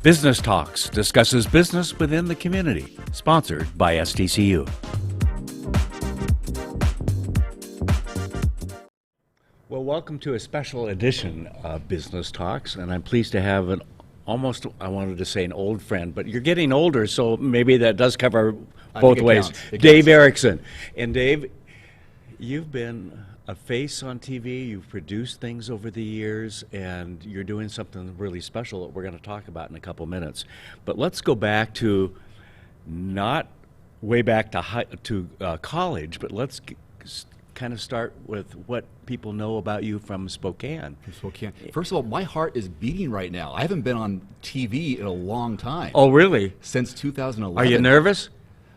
Business Talks discusses business within the community, sponsored by SDCU. Well, welcome to a special edition of Business Talks, and I'm pleased to have an almost, I wanted to say an old friend, but you're getting older, so maybe that does cover both ways. Dave Erickson. And Dave, you've been a face on TV, you've produced things over the years, and you're doing something really special that we're going to talk about in a couple minutes. But let's go back to, not way back to college, but let's kind of start with what people know about you from Spokane. First of all, my heart is beating right now. I haven't been on TV in a long time. Oh, really? Since 2011. Are you nervous?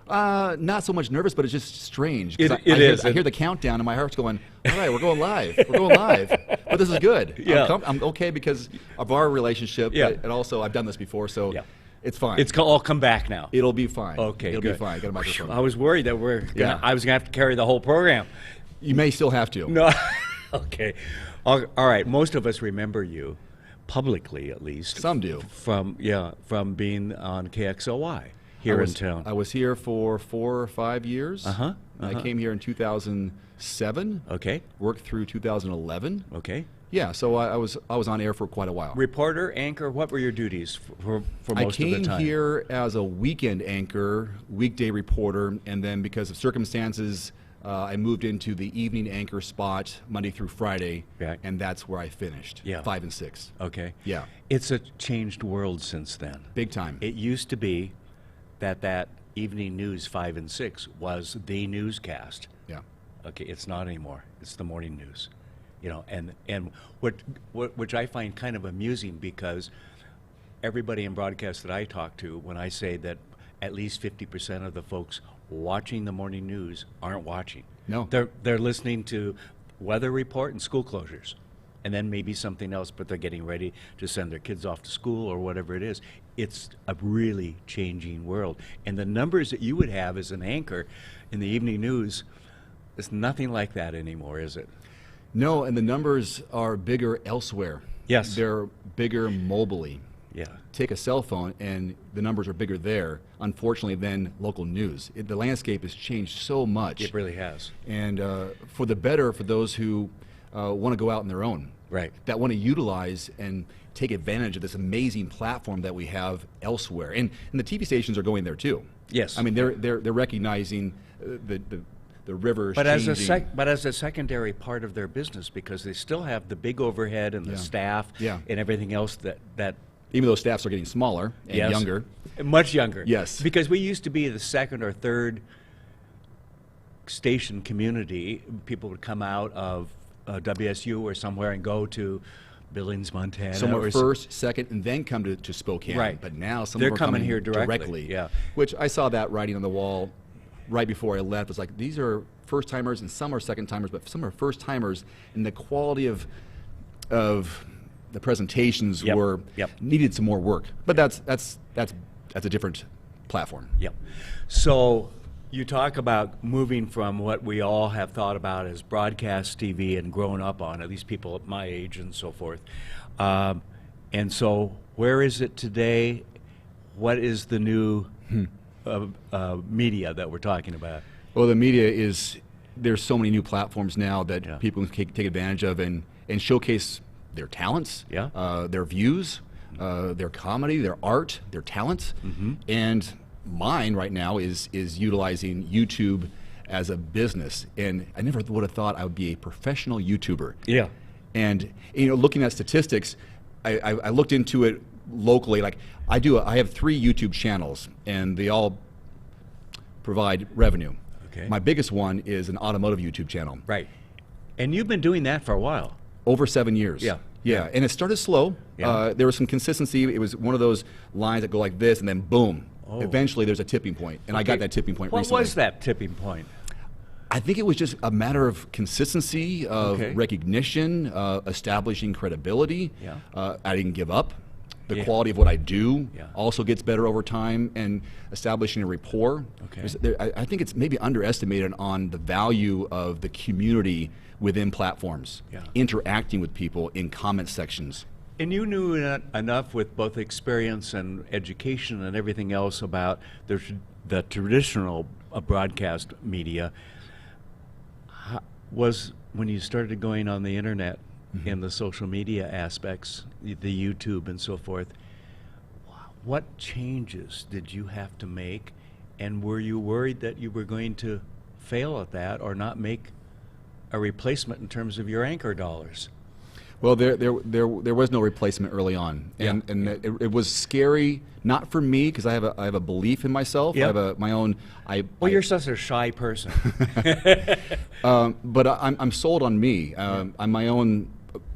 Not so much nervous, but it's just strange. It is. I hear the countdown, and my heart's going, all right, we're going live. We're going live. But this is good. Yeah. I'm okay because of our relationship. Yeah. And also, I've done this before, so it's fine. It's all come back now. It'll be fine. Okay, It'll good. be fine. Got a microphone. I was worried that I was going to have to carry the whole program. You may still have to. No. Okay. All right. Most of us remember you, publicly at least. Some do. From being on KXLY. Here in town. I was here for 4 or 5 years. I came here in 2007. Okay. Worked through 2011. Okay. Yeah, so I was on air for quite a while. Reporter, anchor, what were your duties for most of the time? I came here as a weekend anchor, weekday reporter, and then because of circumstances, I moved into the evening anchor spot Monday through Friday, and that's where I finished, 5 and 6. Okay. Yeah. It's a changed world since then. Big time. It used to be that evening news 5 and 6 was the newscast. Yeah. Okay, it's not anymore. It's the morning news. You know, and which I find kind of amusing, because everybody in broadcast that I talk to, when I say that at least 50% of the folks watching the morning news aren't watching. No. They're listening to weather report and school closures, and then maybe something else, but they're getting ready to send their kids off to school or whatever it is. It's a really changing world. And the numbers that you would have as an anchor in the evening news, it's nothing like that anymore, is it? No, and the numbers are bigger elsewhere. Yes. They're bigger mobily. Yeah. Take a cell phone, and the numbers are bigger there, unfortunately, than local news. The landscape has changed so much. It really has. And for the better for those who want to go out on their own. Right. That want to utilize and take advantage of this amazing platform that we have elsewhere. And the TV stations are going there too. Yes. I mean, they're recognizing the rivers but changing. as a secondary part of their business, because they still have the big overhead and the staff and everything else that even though staffs are getting smaller and younger. Much younger. Yes. Because we used to be the second or third station community. People would come out of WSU or somewhere and go to Billings, Montana. Somewhere first, second, and then come to Spokane. Right. But now some They're of them are coming coming here directly. Yeah. Which I saw that writing on the wall right before I left. It's like, these are first-timers and some are second-timers, but some are first-timers, and the quality of the presentations needed some more work. But that's a different platform. Yep. So you talk about moving from what we all have thought about as broadcast TV and grown up on, at least people at my age and so forth. And so where is it today? What is the new media that we're talking about? Well, the media is, there's so many new platforms now that people can take advantage of and showcase their talents, their views, their comedy, their art, their talents. And mine right now is utilizing YouTube as a business. And I never would have thought I would be a professional YouTuber. Yeah. And looking at statistics, I looked into it locally. Like I have 3 YouTube channels, and they all provide revenue. Okay. My biggest one is an automotive YouTube channel. Right. And you've been doing that for a while. Over 7 years. Yeah, and it started slow. There was some consistency. It was one of those lines that go like this, and then boom. Eventually, there's a tipping point, and I got that tipping point recently. What was that tipping point? I think it was just a matter of consistency, of recognition, establishing credibility. I didn't give up. The quality of what I do also gets better over time, and establishing a rapport. Okay. I think it's maybe underestimated on the value of the community within platforms, interacting with people in comment sections. And you knew enough with both experience and education and everything else about the traditional broadcast media. Was when you started going on the internet, in the social media aspects, the YouTube and so forth, what changes did you have to make, and were you worried that you were going to fail at that or not make a replacement in terms of your anchor dollars? Well, there was no replacement early on, and it was scary, not for me because I have a belief in myself. I have my own. You're such a shy person. But I'm sold on me. I'm my own.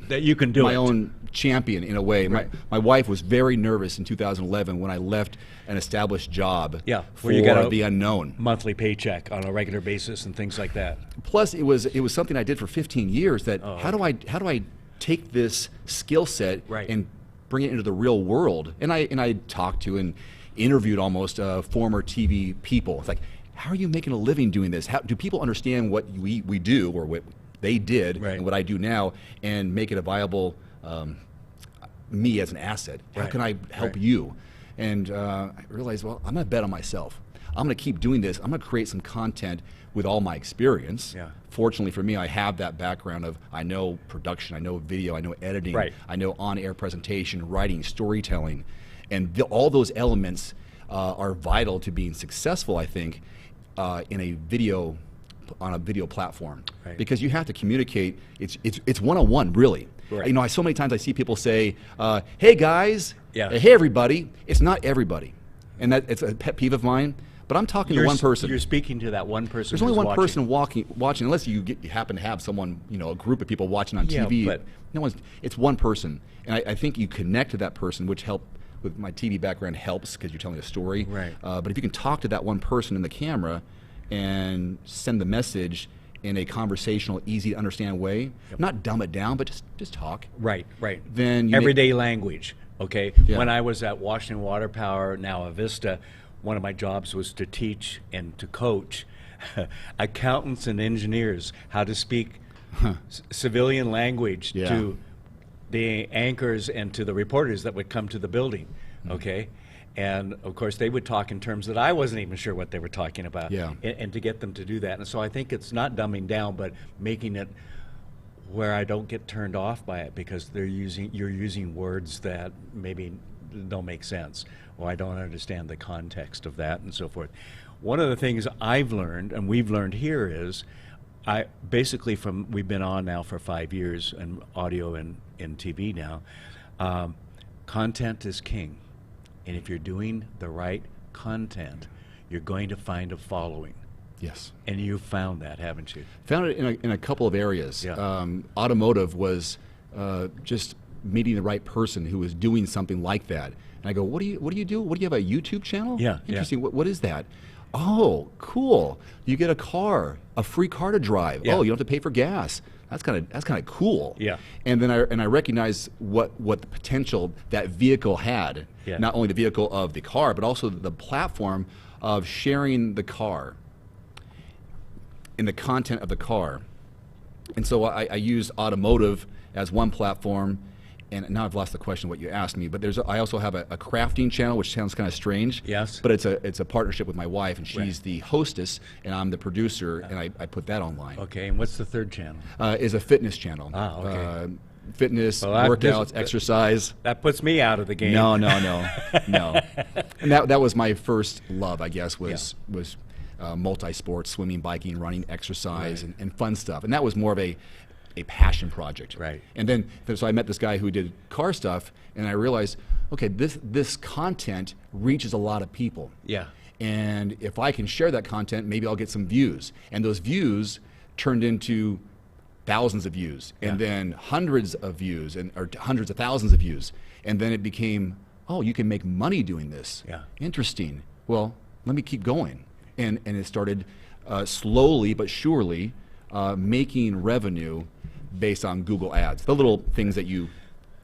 That you can do my own champion in a way. Right. My wife was very nervous in 2011 when I left an established job for you got the unknown. Monthly paycheck on a regular basis and things like that. Plus, it was something I did for 15 years. That how do I take this skill set and bring it into the real world? And I talked to and interviewed almost former TV people. It's like, how are you making a living doing this? How do people understand what we do or what they did and what I do now, and make it a viable me as an asset? How can I help you? And I realized, well, I'm going to bet on myself. I'm going to keep doing this. I'm going to create some content with all my experience. Fortunately for me, I have that background of, I know production, I know video, I know editing, I know on-air presentation, writing, storytelling, and all those elements are vital to being successful, I think, in a video on a video platform, because you have to communicate. It's one-on-one, really. You know, so many times I see people say, "Hey guys," "Hey everybody." It's not everybody, and it's a pet peeve of mine. But I'm talking to one person. You're speaking to that one person. There's only one person watching, unless you happen to have someone, a group of people watching on TV. But it's one person, and I think you connect to that person, which with my TV background helps because you're telling a story. But if you can talk to that one person in the camera and send the message in a conversational, easy to understand way, not dumb it down, but just talk. Then everyday language. Okay. When I was at Washington Water Power, now Avista, one of my jobs was to teach and to coach accountants and engineers how to speak civilian language to the anchors and to the reporters that would come to the building. Okay. And of course, they would talk in terms that I wasn't even sure what they were talking about. And to get them to do that. And so I think it's not dumbing down, but making it where I don't get turned off by it because you're using words that maybe don't make sense, or I don't understand the context of that and so forth. One of the things I've learned, and we've learned here, is we've been on now for 5 years in audio and in TV now. Content is king. And if you're doing the right content, you're going to find a following. Yes. And you've found that, haven't you? Found it in a couple of areas. Automotive was just meeting the right person who was doing something like that. And I go, what do you do? What do you have, a YouTube channel? Interesting. What is that? Oh, cool. You get a free car to drive. Oh, you don't have to pay for gas. That's kind of cool. And then I recognize what the potential that vehicle had. Not only the vehicle of the car, but also the platform of sharing the car and the content of the car. And so I use automotive as one platform. And now I've lost the question what you asked me, but I also have a crafting channel, which sounds kind of strange. But it's a partnership with my wife, and she's the hostess, and I'm the producer, and I put that online. Okay, and what's the third channel? Is a fitness channel. Fitness, workouts, exercise. That puts me out of the game. No. And that was my first love, I guess, was multi-sport, swimming, biking, running, exercise, and fun stuff. And that was more of a passion project. And then so I met this guy who did car stuff, and I realized, okay, this content reaches a lot of people. And if I can share that content, maybe I'll get some views. And those views turned into thousands of views, and then hundreds of views, or hundreds of thousands of views. And then it became, oh, you can make money doing this. Interesting. Well, let me keep going. And it started slowly but surely making revenue based on Google ads, the little things that you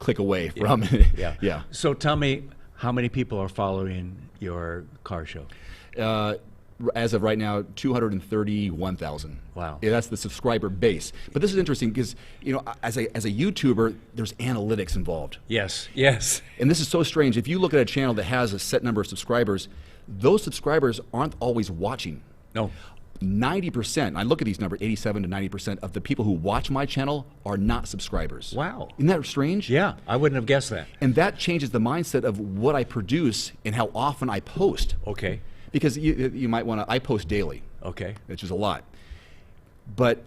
click away Yeah. from Yeah. yeah. So tell me, how many people are following your car show? As of right now, 231,000. Wow. Yeah, that's the subscriber base. But this is interesting because, you know, as a YouTuber, there's analytics involved. Yes, yes. And this is so strange. If you look at a channel that has a set number of subscribers, those subscribers aren't always watching. No. 90%, I look at these numbers, 87 to 90% of the people who watch my channel are not subscribers. Wow. Isn't that strange? Yeah, I wouldn't have guessed that. And that changes the mindset of what I produce and how often I post. Okay, Because you might want to, I post daily, okay. which is a lot. But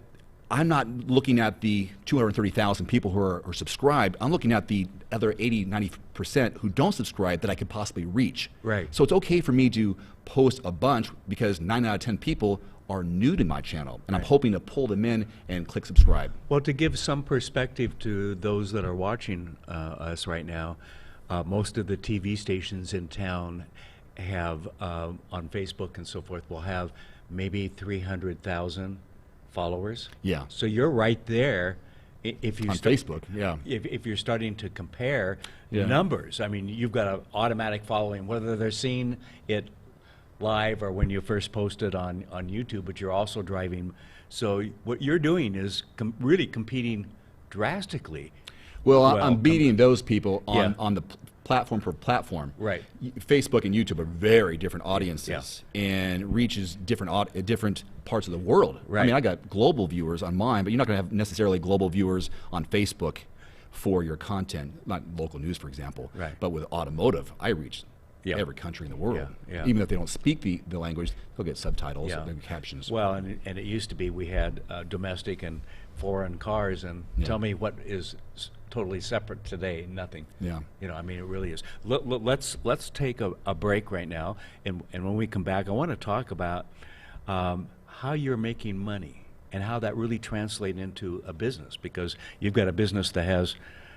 I'm not looking at the 230,000 people who are subscribed. I'm looking at the other 80, 90% who don't subscribe that I could possibly reach. Right. So it's okay for me to post a bunch because 9 out of 10 people are new to my channel, and I'm hoping to pull them in and click subscribe. Well, to give some perspective to those that are watching us right now, most of the TV stations in town have, on Facebook and so forth, will have maybe 300,000 followers. Yeah. So you're right there. If you On Facebook, yeah. If you're starting to compare Yeah. numbers, I mean, you've got an automatic following, whether they're seeing it live or when you first posted on YouTube, but you're also driving. So what you're doing is really competing drastically. Well, I'm beating those people Yeah. on the platform per platform. Right. Facebook and YouTube are very different audiences and reaches different parts of the world. Right. I mean, I got global viewers on mine, but you're not going to have necessarily global viewers on Facebook for your content, not local news, for example. Right. But with automotive, I reach Yeah. every country in the world. Yeah, yeah. Even if they don't speak the language, they'll get subtitles and captions. Well, and it used to be we had domestic and foreign cars, and tell me what is totally separate today. Nothing. Yeah. You know, I mean, it really is. Let's take a break right now, and when we come back, I want to talk about how you're making money and how that really translates into a business, because you've got a business that has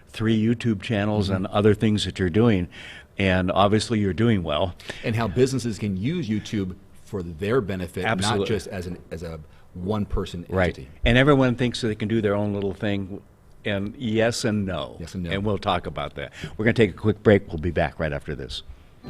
3 YouTube channels and other things that you're doing, and obviously you're doing well. And how businesses can use YouTube for their benefit, Absolutely. not just as a one-person entity. Right. And everyone thinks that they can do their own little thing, and yes and no. Yes and no. And we'll talk about that. We're going to take a quick break. We'll be back right after this.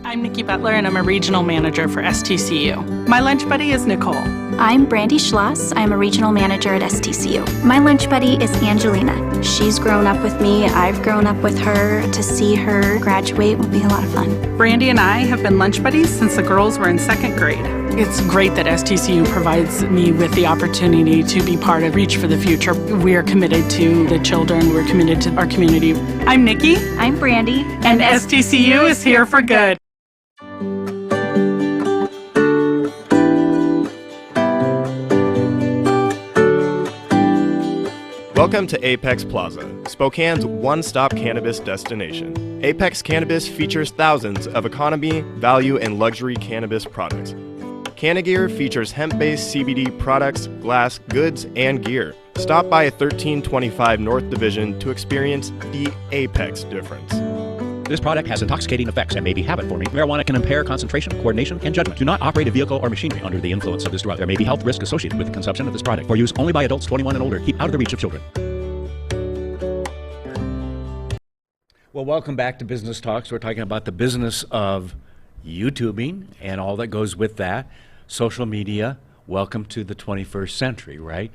I'm Nikki Butler, and I'm a regional manager for STCU. My lunch buddy is Nicole. I'm Brandy Schloss. I'm a regional manager at STCU. My lunch buddy is Angelina. She's grown up with me. I've grown up with her. To see her graduate will be a lot of fun. Brandy and I have been lunch buddies since the girls were in 2nd grade. It's great that STCU provides me with the opportunity to be part of Reach for the Future. We're committed to the children. We're committed to our community. I'm Nikki, I'm Brandy. and STCU is here for good. Welcome to Apex Plaza, Spokane's one-stop cannabis destination. Apex Cannabis features thousands of economy, value, and luxury cannabis products. Cannagear features hemp-based CBD products, glass, goods, and gear. Stop by 1325 North Division to experience the Apex difference. This product has intoxicating effects and may be habit-forming. Marijuana can impair concentration, coordination, and judgment. Do not operate a vehicle or machinery under the influence of this drug. There may be health risk associated with the consumption of this product. For use only by adults 21 and older. Keep out of the reach of children. Well, welcome back to Business Talks. We're talking about the business of YouTubing and all that goes with that. Social media. Welcome to the 21st century, right?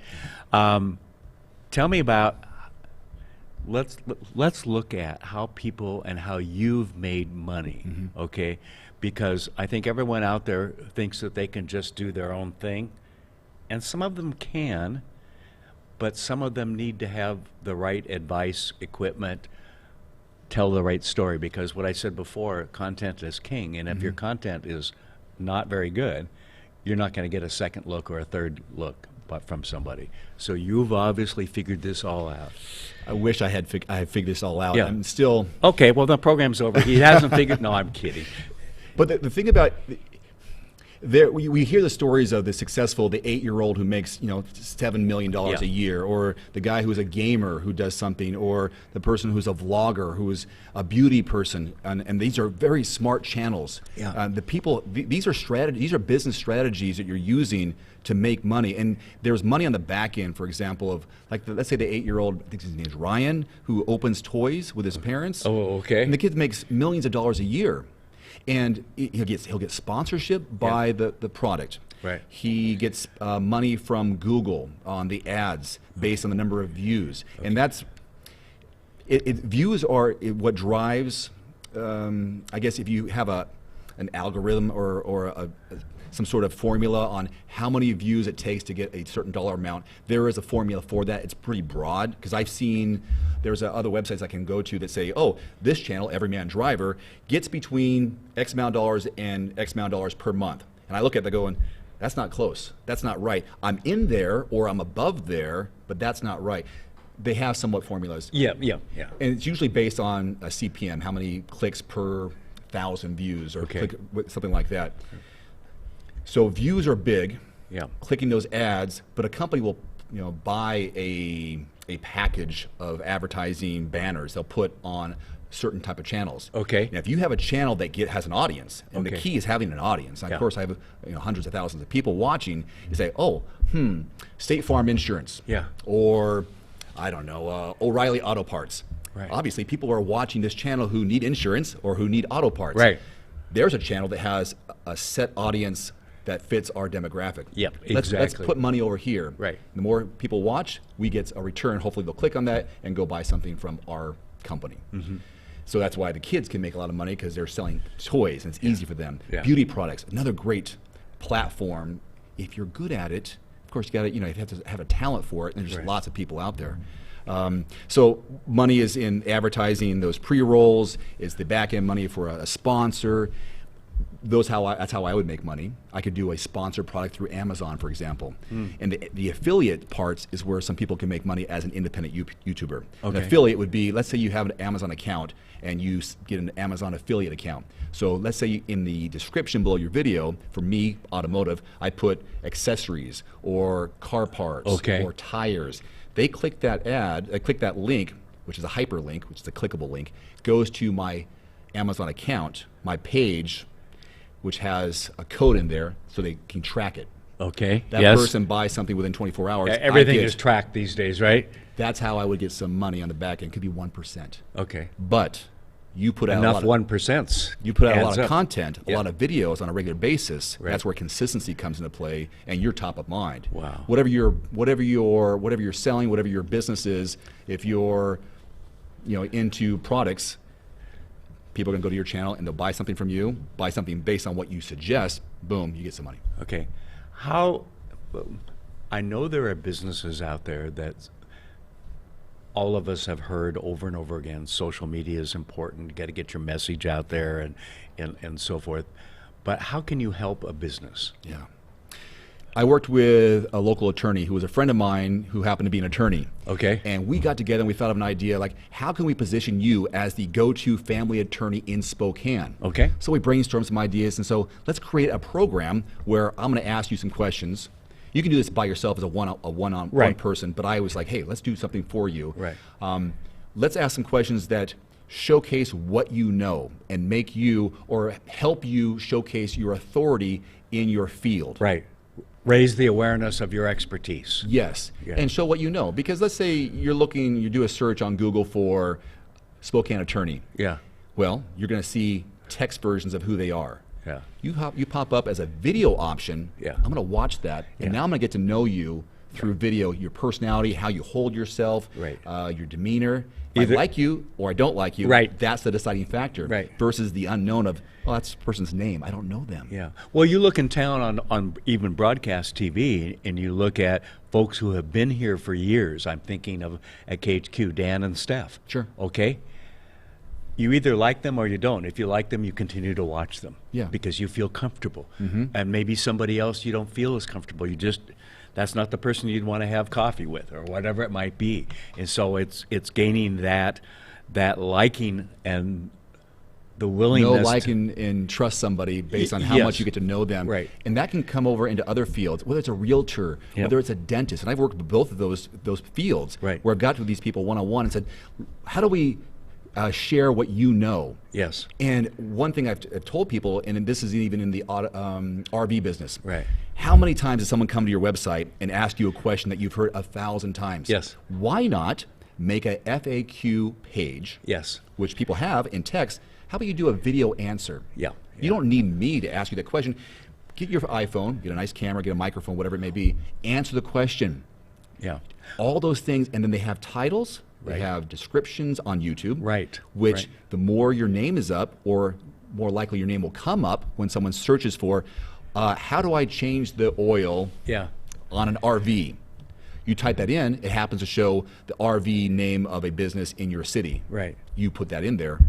Tell me about... Let's look at how people and how you've made money, okay? Because I think everyone out there thinks that they can just do their own thing, and some of them can, but some of them need to have the right advice, equipment, tell the right story, because what I said before, content is king, and if your content is not very good, you're not going to get a second look or a third look from somebody. So you've obviously figured this all out. I wish I had figured this all out. Yeah. I'm still... Okay, well, the program's over. He hasn't figured... No, I'm kidding. But the thing about... we hear the stories of the 8-year-old who makes $7 million a year, or the guy who's a gamer who does something, or the person who's a vlogger who is a beauty person, and these are very smart channels. These are business strategies that you're using to make money, and there's money on the back end. For example, of let's say the 8-year-old, I think his name is Ryan, who opens toys with his parents. Oh, okay. And the kid makes millions of dollars a year. And he'll get sponsorship by the product. Right. He gets money from Google on the ads based on the number of views, and that's views are what drives. I guess if you have an algorithm or some sort of formula on how many views it takes to get a certain dollar amount, there is a formula for that. It's pretty broad, because I've seen there's other websites I can go to that say, oh, this channel, Everyman Driver, gets between X amount of dollars and X amount of dollars per month. And I look at it going, that's not close. That's not right. I'm in there or I'm above there, but that's not right. They have somewhat formulas. Yeah. And it's usually based on a CPM, how many clicks per 1,000 views, or something like that. So views are big, clicking those ads, but a company will buy a package of advertising banners they'll put on certain type of channels. Okay. Now, if you have a channel that has an audience, and the key is having an audience. Of course, I have hundreds of thousands of people watching. You say, State Farm Insurance. Yeah. Or, I don't know, O'Reilly Auto Parts. Right. Obviously, people are watching this channel who need insurance or who need auto parts. Right. There's a channel that has a set audience that fits our demographic. Yep, Let's exactly. put money over here. Right. The more people watch, we get a return. Hopefully they'll click on that and go buy something from our company. Mm-hmm. So that's why the kids can make a lot of money, because they're selling toys and it's easy for them. Yeah. Beauty products, another great platform. If you're good at it, of course you have to have a talent for it, and there's lots of people out there. So money is in advertising, those pre-rolls, it's the back end money for a sponsor. That's how I would make money. I could do a sponsored product through Amazon, for example. And the affiliate parts is where some people can make money as an independent YouTuber. Okay. An affiliate would be, let's say you have an Amazon account and you get an Amazon affiliate account. So let's say in the description below your video, for me, automotive, I put accessories or car parts or tires. They click that click that link, which is a hyperlink, which is a clickable link, goes to my Amazon account, my page, which has a code in there so they can track it. Okay. That person buys something within 24 hours. Everything is tracked these days, right? That's how I would get some money on the back end. It could be 1%. Okay. But you put out enough a lot of 1%. You put out a lot of up. content, a lot of videos on a regular basis. Right. That's where consistency comes into play, and you're top of mind. Wow. Whatever you're selling, whatever your business is, if you're into products, people are going to go to your channel and they'll buy something from you, buy something based on what you suggest, boom, you get some money. Okay. I know there are businesses out there that all of us have heard over and over again, social media is important, you got to get your message out there and so forth. But how can you help a business? Yeah. I worked with a local attorney who was a friend of mine who happened to be an attorney. Okay. And we got together and we thought of an idea, like, how can we position you as the go-to family attorney in Spokane? Okay. So we brainstormed some ideas, and so let's create a program where I'm going to ask you some questions. You can do this by yourself as a one-on-one person, but I was like, hey, let's do something for you. Right. Let's ask some questions that showcase what you know and make you, or help you showcase your authority in your field. Right. Raise the awareness of your expertise. Yes, and show what you know. Because let's say you do a search on Google for Spokane attorney. Yeah. Well, you're going to see text versions of who they are. Yeah. You pop up as a video option. Yeah. I'm going to watch that, and now I'm going to get to know you through video, your personality, how you hold yourself, right. Your demeanor. If I like you or I don't like you, right. That's the deciding factor. Right. Versus the unknown of, that's the person's name. I don't know them. Yeah. Well, you look in town on even broadcast TV, and you look at folks who have been here for years. I'm thinking of at KHQ, Dan and Steph. Sure. Okay. You either like them or you don't. If you like them, you continue to watch them. Yeah. Because you feel comfortable. Mm-hmm. And maybe somebody else you don't feel as comfortable. That's not the person you'd want to have coffee with, or whatever it might be. And so it's gaining that liking and the willingness know, like, and trust somebody based on how much you get to know them. Right. And that can come over into other fields, whether it's a realtor, whether it's a dentist. And I've worked with both of those fields where I've got to these people one-on-one and said, how do we share what you know? Yes. And one thing I've told people, and this is even in the RV business, right? How many times does someone come to your website and ask you a question that you've heard 1,000 times? Yes. Why not make a FAQ page, which people have in text? How about you do a video answer? Yeah. You don't need me to ask you that question. Get your iPhone, get a nice camera, get a microphone, whatever it may be. Answer the question. Yeah. All those things, and then they have titles. They have descriptions on YouTube. Right. Which the more your name is up, or more likely your name will come up when someone searches for, how do I change the oil on an RV? You type that in, it happens to show the RV name of a business in your city. Right. You put that in there.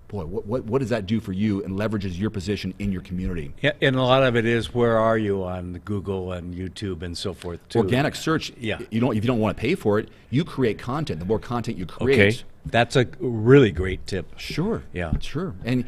Boy, what does that do for you and leverages your position in your community? Yeah, and a lot of it is, where are you on Google and YouTube and so forth too. Organic search, if you don't want to pay for it, you create content. The more content you create. Okay, that's a really great tip. Sure. Yeah. Sure. And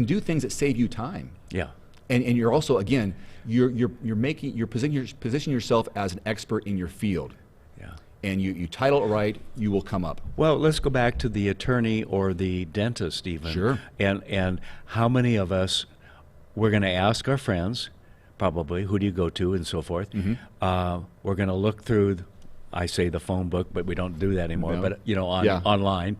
do things that save you time. Yeah. And you're also, again, you're positioning yourself as an expert in your field. Yeah. And you title it right, you will come up. Well, let's go back to the attorney or the dentist even. Sure. And how many of us, we're going to ask our friends, probably, who do you go to and so forth. We're going to look through, I say the phone book, but we don't do that anymore, but online.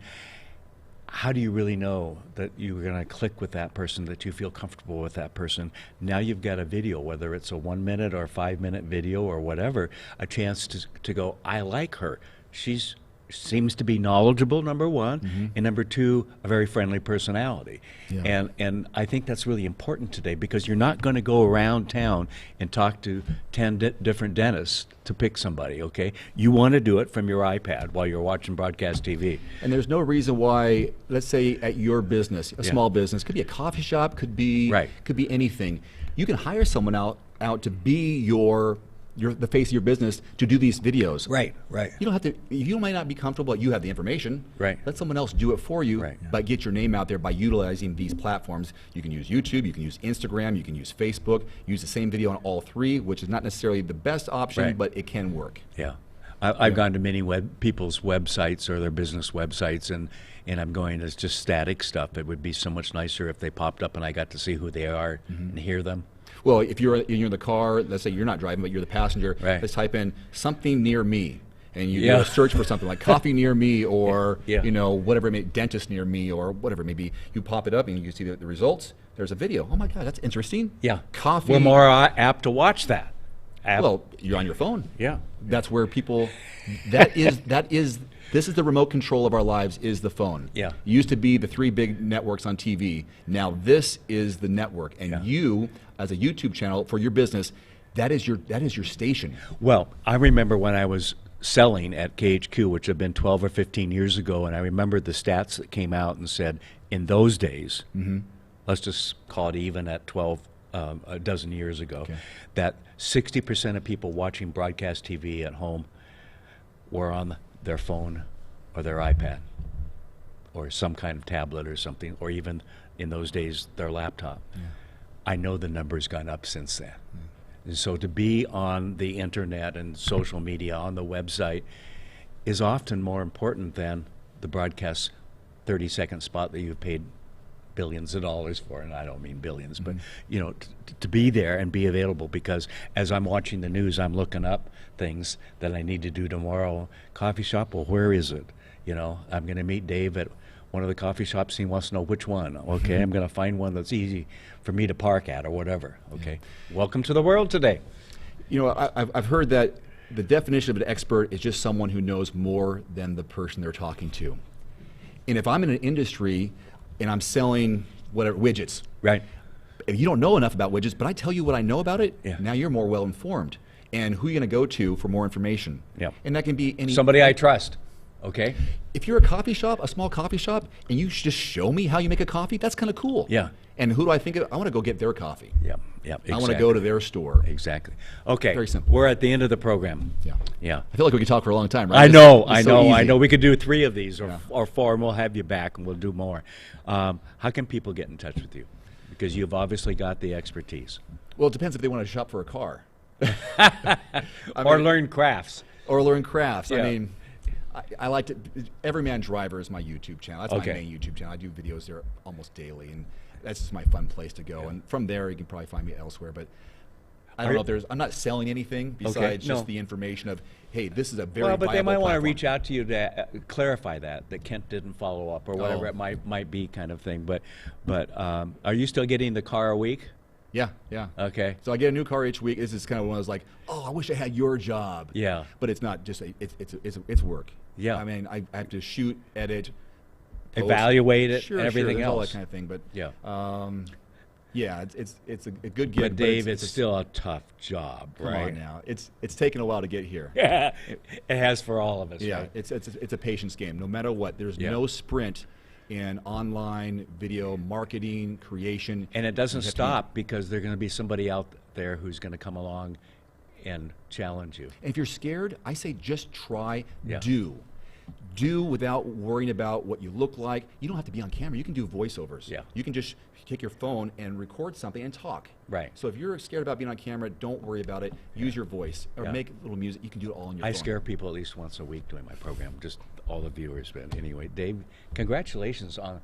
How do you really know that you're going to click with that person, that you feel comfortable with that person? Now you've got a video, whether it's a 1 minute or 5 minute video or whatever, a chance to go, I like her. She's seems to be knowledgeable, number one, and number two, a very friendly personality. And I think that's really important today, because you're not going to go around town and talk to 10 different dentists to pick somebody, okay? You want to do it from your iPad while you're watching broadcast TV. And there's no reason why, let's say at your business, a small business, could be a coffee shop, could be anything. You can hire someone out to be the face of your business to do these videos. Right. You don't have to. You might not be comfortable, but you have the information. Right. Let someone else do it for you. But get your name out there by utilizing these platforms. You can use YouTube, you can use Instagram, you can use Facebook. Use the same video on all three, which is not necessarily the best option, but it can work. Yeah. I've gone to many people's websites or their business websites, and I'm going, it's just static stuff. It would be so much nicer if they popped up and I got to see who they are and hear them. Well, if you're in the car, let's say you're not driving, but you're the passenger, let's type in something near me. And you do a search for something like coffee near me, or whatever it may be, dentist near me, or whatever it may be. You pop it up and you can see the results. There's a video. Oh my God, that's interesting. Yeah. Coffee. We're more apt to watch that. Well, you're on your phone. Yeah. That's where people, this is the remote control of our lives, is the phone. Yeah. It used to be the 3 big networks on TV. Now this is the network. And you, as a YouTube channel for your business, that is your station. Well, I remember when I was selling at KHQ, which had been 12 or 15 years ago, and I remember the stats that came out and said, in those days, let's just call it even at 12, a dozen years ago, that 60% of people watching broadcast TV at home were on their phone or their iPad or some kind of tablet or something, or even in those days their laptop. I know the number's gone up since then. And so to be on the internet and social media, on the website, is often more important than the broadcast 30-second spot that you've paid billions of dollars for, and I don't mean billions, but to be there and be available, because as I'm watching the news, I'm looking up things that I need to do tomorrow. Coffee shop, well, where is it? I'm going to meet Dave at one of the coffee shops. He wants to know which one. Okay, I'm going to find one that's easy for me to park at or whatever. Okay, welcome to the world today. I've heard that the definition of an expert is just someone who knows more than the person they're talking to. And if I'm in an industry and I'm selling whatever widgets, right? If you don't know enough about widgets, but I tell you what I know about it, now you're more well informed. And who are you going to go to for more information? Yeah. And that can be any somebody I trust. Okay. If you're a coffee shop, a small coffee shop, and you just show me how you make a coffee, that's kind of cool. Yeah. And who do I think of? I want to go get their coffee. Yeah, yeah, exactly. I want to go to their store. Exactly. Okay. Very simple. We're at the end of the program. Yeah. Yeah. I feel like we could talk for a long time, right? I know, I It's so know, I easy. know. We could do 3 of these Yeah. or 4, and we'll have you back, and we'll do more. How can people get in touch with you? Because you've obviously got the expertise. Well, it depends if they want to shop for a car. Or learn crafts. Or learn crafts. Yeah. I mean, I like to. Everyman Driver is my YouTube channel. That's Okay. my main YouTube channel. I do videos there almost daily, and that's just my fun place to go. And from there, you can probably find me elsewhere. But I don't know if there's. I'm not selling anything besides no. just the information of, hey, this is a very Well, but they viable might want to platform. reach out to you to clarify that Kent didn't follow up or whatever Oh. it might be, kind of thing. But are you still getting the car a week? Yeah, yeah. Okay. So I get a new car each week. This is kind of one of those like, oh, I wish I had your job. Yeah. But it's not just it's work. Yeah. I mean, I have to shoot, edit, post, evaluate it, sure, and everything there's else. all that kind of thing. But Yeah. yeah, it's a good gig. But Dave, it's a- still a tough job, come right? on now. It's taken a while to get here. Yeah, it has for all of us. Yeah, right? it's a patience game. No matter what, there's Yeah. no sprint in online video marketing creation. And it doesn't You have to- stop because there's going to be somebody out there who's going to come along and challenge you. And if you're scared, I say just try, Yeah. do without worrying about what you look like. You don't have to be on camera. You can do voiceovers. Yeah. You can just take your phone and record something and talk. Right. So if you're scared about being on camera, don't worry about it. Use your voice or Yeah. make little music. You can do it all on your I phone. scare people at least once a week doing my program, just all the viewers. But anyway, Dave, congratulations on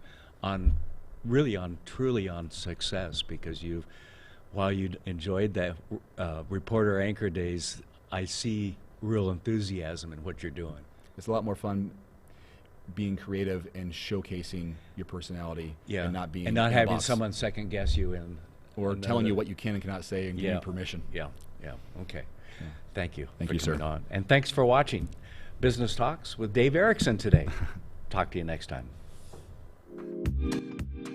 truly on success, because while you enjoyed that reporter anchor days, I see real enthusiasm in what you're doing. It's a lot more fun being creative and showcasing your personality and not being and not in a having box. someone second guess you in or telling you what you can and cannot say and giving you permission. Yeah, okay. Thank you. Thank for you, sir. coming on. And thanks for watching Business Talks with Dave Erickson today. Talk to you next time.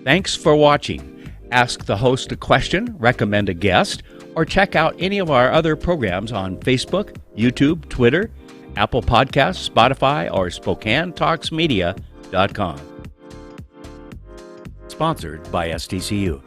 Thanks for watching. Ask the host a question, recommend a guest, or check out any of our other programs on Facebook, YouTube, Twitter, Apple Podcasts, Spotify, or SpokaneTalksMedia.com. Sponsored by STCU.